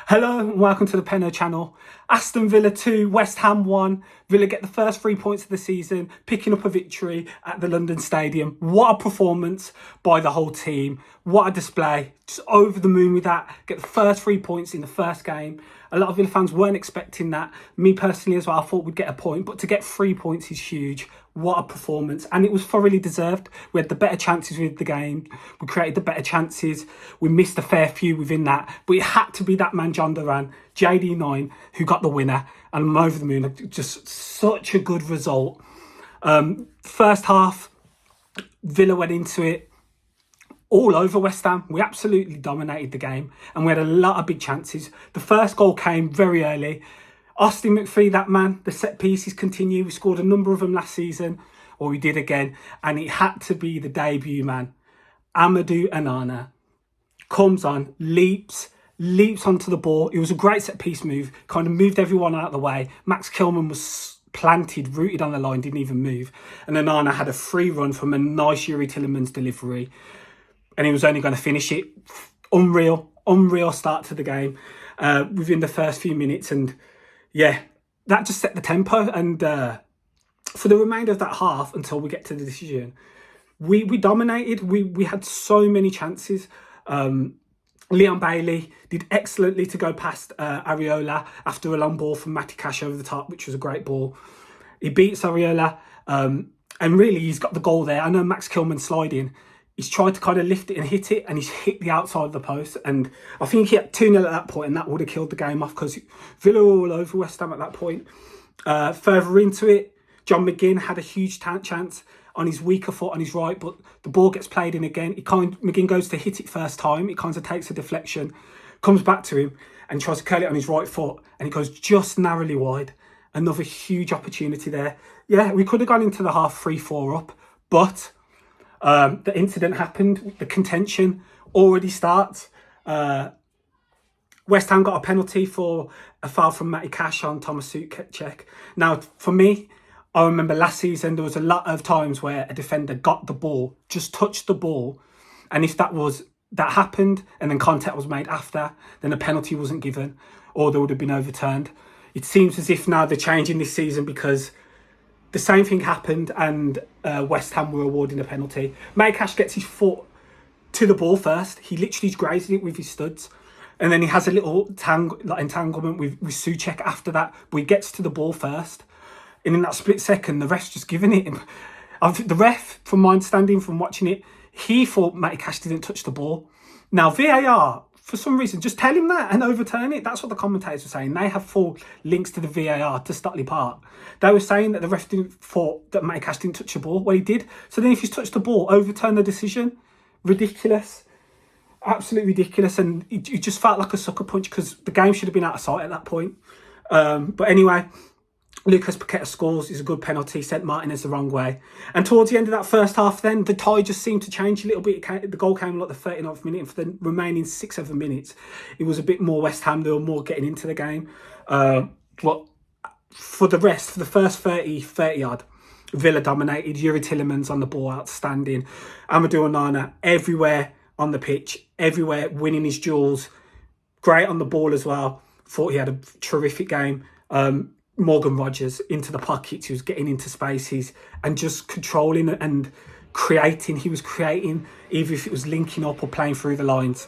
Hello and welcome to the Penno channel. Aston Villa 2, West Ham 1. Villa get the first 3 points of the season, picking up a victory at the London Stadium. What a performance by the whole team. What a display. Just over the moon with that. Get the first 3 points in the first game. A lot of Villa fans weren't expecting that. Me personally as well, I thought we'd get a point, but to get 3 points is huge. What a performance. And it was thoroughly deserved. We had the better chances with the game. We created the better chances. We missed a fair few within that. But it had to be that man, Jhon Duran, JD9, who got the winner. And I'm over the moon. Just such a good result. First half, Villa went into it all over West Ham. We absolutely dominated the game. And we had a lot of big chances. The first goal came very early. Austin McPhee, that man, the set pieces continue. We scored a number of them last season, or we did again, and it had to be the debut man. Amadou Onana comes on, leaps onto the ball. It was a great set piece move, kind of moved everyone out of the way. Max Kilman was planted, rooted on the line, didn't even move. And Onana had a free run from a nice Yuri Tillemans delivery, and he was only going to finish it. Unreal start to the game within the first few minutes, and yeah, that just set the tempo. And for the remainder of that half, until we get to the decision, we dominated. We had so many chances. Leon Bailey did excellently to go past Areola after a long ball from Matty Cash over the top, which was a great ball. He beats Areola, and really he's got the goal there. I know Max Kilman sliding. He's tried to kind of lift it and hit it, and he's hit the outside of the post. And I think he had 2-0 at that point, and that would have killed the game off, because Villa were all over West Ham at that point. Further into it, John McGinn had a huge chance on his weaker foot on his right, but the ball gets played in again. McGinn goes to hit it first time. It kind of takes a deflection, comes back to him, and tries to curl it on his right foot, and it goes just narrowly wide. Another huge opportunity there. Yeah, we could have gone into the half 3-4 up, but the incident happened. The contention already starts. West Ham got a penalty for a foul from Matty Cash on Thomas Souček. Now, for me, I remember last season there was a lot of times where a defender got the ball, just touched the ball, and if that happened and then contact was made after, then a penalty wasn't given, or they would have been overturned. It seems as if now they're changing this season, because the same thing happened, and West Ham were awarding a penalty. Matty Cash gets his foot to the ball first. He literally grazed it with his studs. And then he has a little entanglement with Souček after that. But he gets to the ball first. And in that split second, the ref's just giving it him. The ref, from my understanding, from watching it, he thought Matty Cash didn't touch the ball. Now, VAR, for some reason, just tell him that and overturn it. That's what the commentators were saying. They have full links to the VAR, to Stockley Park. They were saying that the ref thought that Matty Cash didn't touch the ball. Well, he did. So then if he's touched the ball, overturn the decision. Ridiculous. Absolutely ridiculous. And it just felt like a sucker punch, because the game should have been out of sight at that point. But anyway, Lucas Paqueta scores. Is a good penalty, sent Martinez the wrong way. And towards the end of that first half, then the tide just seemed to change a little bit. The goal came like the 39th minute, and for the remaining 6-7 minutes, it was a bit more West Ham. They were more getting into the game. But for the rest, for the first 30 odd, Villa dominated. Yuri Tillemans on the ball, outstanding. Amadou Onana everywhere on the pitch, everywhere, winning his duels. Great on the ball as well. Thought he had a terrific game. Morgan Rogers into the pockets, he was getting into spaces and just controlling and creating. He was creating, even if it was linking up or playing through the lines.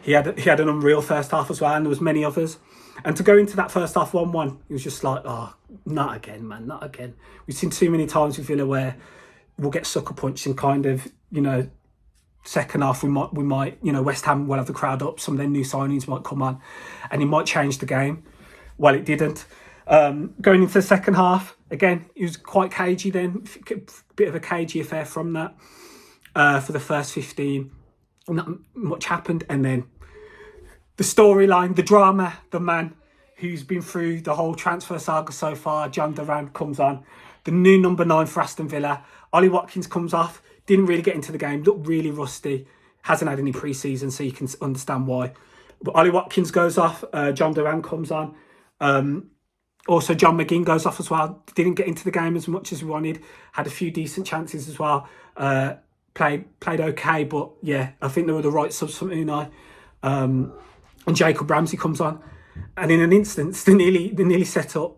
He had an unreal first half as well, and there was many others. And to go into that first half 1-1, it was just like, oh, not again, man, not again. We've seen too many times with Villa where we'll get sucker punched and kind of, second half we might, West Ham will have the crowd up. Some of their new signings might come on, and it might change the game. Well, it didn't. Going into the second half, again, it was quite cagey then. A bit of a cagey affair from that for the first 15. Not much happened. And then the storyline, the drama, the man who's been through the whole transfer saga so far, Jhon Duran, comes on. The new number 9 for Aston Villa. Ollie Watkins comes off. Didn't really get into the game. Looked really rusty. Hasn't had any pre-season, so you can understand why. But Ollie Watkins goes off. Jhon Duran comes on. Also, John McGinn goes off as well. Didn't get into the game as much as we wanted. Had a few decent chances as well. Played okay, but yeah, I think they were the right subs from Unai. and Jacob Ramsey comes on, and in an instant, they nearly set up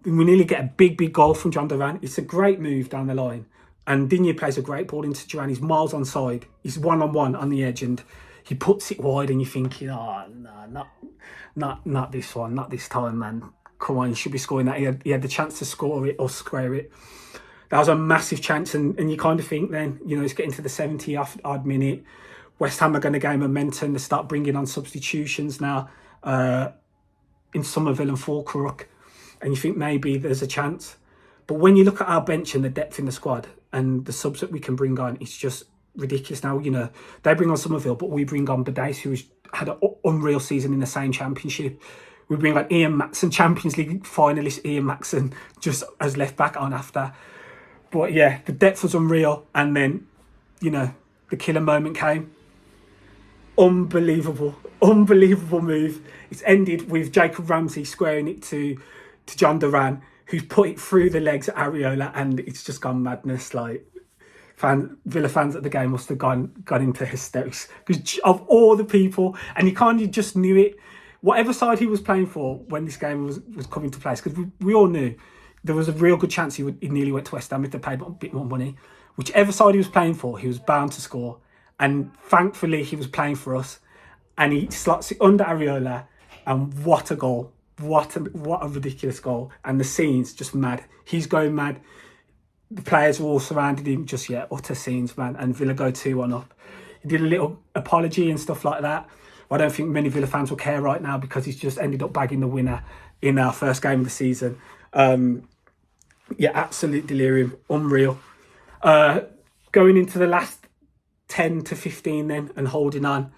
we nearly get a big goal from Jhon Duran. It's a great move down the line, and Digne plays a great ball into Duran. He's miles onside. He's 1-on-1 on the edge, and he puts it wide, and you're thinking, oh no, not this one, not this time, man. Come on, you should be scoring that. He had the chance to score it or square it. That was a massive chance, and you kind of think then, it's getting to the 70th odd minute. West Ham are going to gain momentum. They start bringing on substitutions now in Somerville and Falkirk, and you think maybe there's a chance. But when you look at our bench and the depth in the squad and the subs that we can bring on, it's just ridiculous. Now, they bring on Somerville, but we bring on Badace, who's had an unreal season in the same championship. We bring on Ian Maxson, Champions League finalist Ian Maxson, just as left back on after. But yeah, the depth was unreal. And then, the killer moment came. Unbelievable move. It's ended with Jacob Ramsey squaring it to Jhon Duran, who's put it through the legs of Areola, and it's just gone madness. Like, Villa fans at the game must have gone into hysterics because of all the people, and you kind of just knew it. Whatever side he was playing for when this game was coming to place, because we all knew there was a real good chance he nearly went to West Ham if they paid a bit more money. Whichever side he was playing for, he was bound to score. And thankfully, he was playing for us. And he slots it under Areola. And what a goal. What a ridiculous goal. And the scenes, just mad. He's going mad. The players were all surrounding him. Just, utter scenes, man. And Villa go 2-1 up. He did a little apology and stuff like that. I don't think many Villa fans will care right now because he's just ended up bagging the winner in our first game of the season. Absolute delirium. Unreal. Going into the last 10 to 15 then and holding on.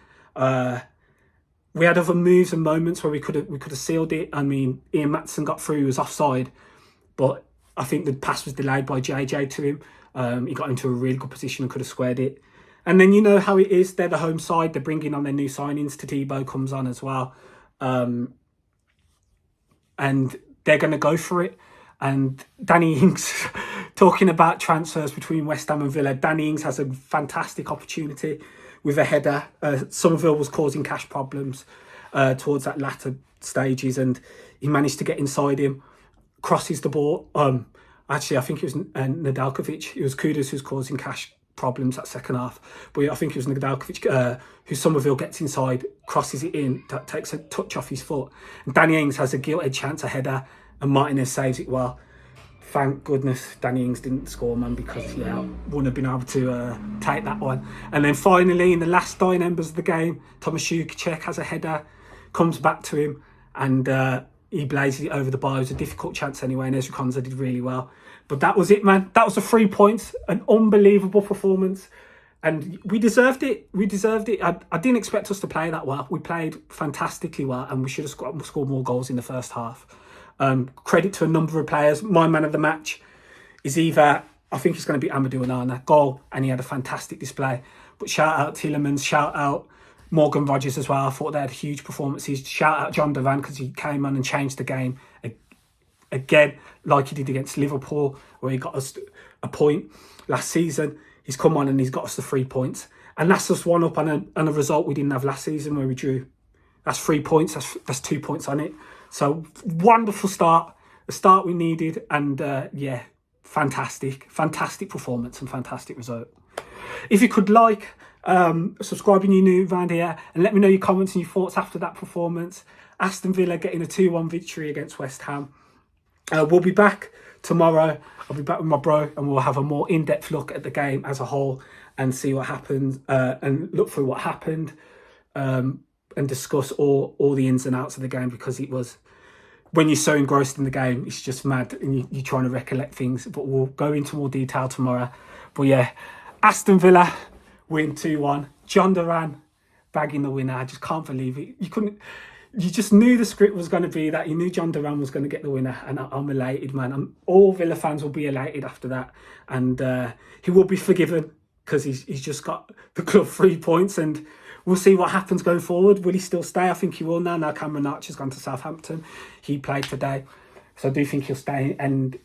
We had other moves and moments where we could have sealed it. I mean, Ian Matson got through, he was offside, but I think the pass was delayed by JJ to him. He got into a really good position and could have squared it. And then you know how it is. They're the home side. They're bringing on their new signings. Tadibo comes on as well. And they're going to go for it. And Danny Ings, talking about transfers between West Ham and Villa, Danny Ings has a fantastic opportunity with a header. Somerville was causing Cash problems towards that latter stages, and he managed to get inside him, crosses the ball. Actually, I think it was Nedeljkovic. It was Kudus who's causing Cash problems that second half. But I think it was Nedeljkovic who Somerville gets inside, crosses it in, takes a touch off his foot. And Danny Ings has a gilt-edged chance, a header, and Martinez saves it well. Thank goodness Danny Ings didn't score, man, because wouldn't have been able to take that one. And then finally, in the last dying embers of the game, Thomas Šukiček has a header, comes back to him, and he blazes it over the bar. It was a difficult chance anyway, and Ezra Konsa did really well. But that was it, man. That was the 3 points. An unbelievable performance. And we deserved it. I didn't expect us to play that well. We played fantastically well, and we should have scored more goals in the first half. Credit to a number of players. My man of the match is I think it's going to be Amadou Onana. Goal, and he had a fantastic display. But shout out Tielemans, shout out Morgan Rogers as well. I thought they had huge performances. Shout out Jhon Duran because he came on and changed the game again, like he did against Liverpool, where he got us a point last season. He's come on and he's got us the 3 points. And that's just one up on a result we didn't have last season where we drew. That's 3 points. That's 2 points on it. So wonderful start, the start we needed, and fantastic performance and fantastic result. If you could subscribe if you're new around here, and let me know your comments and your thoughts after that performance. Aston Villa getting a 2-1 victory against West Ham. We'll be back tomorrow. I'll be back with my bro, and we'll have a more in-depth look at the game as a whole and see what happened and look through what happened. And discuss all the ins and outs of the game, because it was, when you're so engrossed in the game, it's just mad and you're trying to recollect things. But we'll go into more detail tomorrow. But Aston Villa win 2-1. Jhon Duran bagging the winner. I just can't believe it. You just knew the script was going to be that. You knew Jhon Duran was going to get the winner, and I'm elated, man. All Villa fans will be elated after that, and he will be forgiven because he's just got the club 3 points, and we'll see what happens going forward. Will he still stay? I think he will now. Now Cameron Archer's gone to Southampton. He played today. So I do think he'll stay. And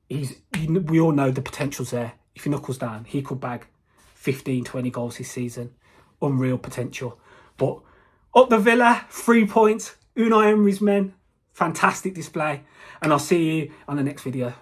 we all know the potential's there. If he knuckles down, he could bag 15, 20 goals this season. Unreal potential. But Up the Villa, 3 points. Unai Emery's men, fantastic display. And I'll see you on the next video.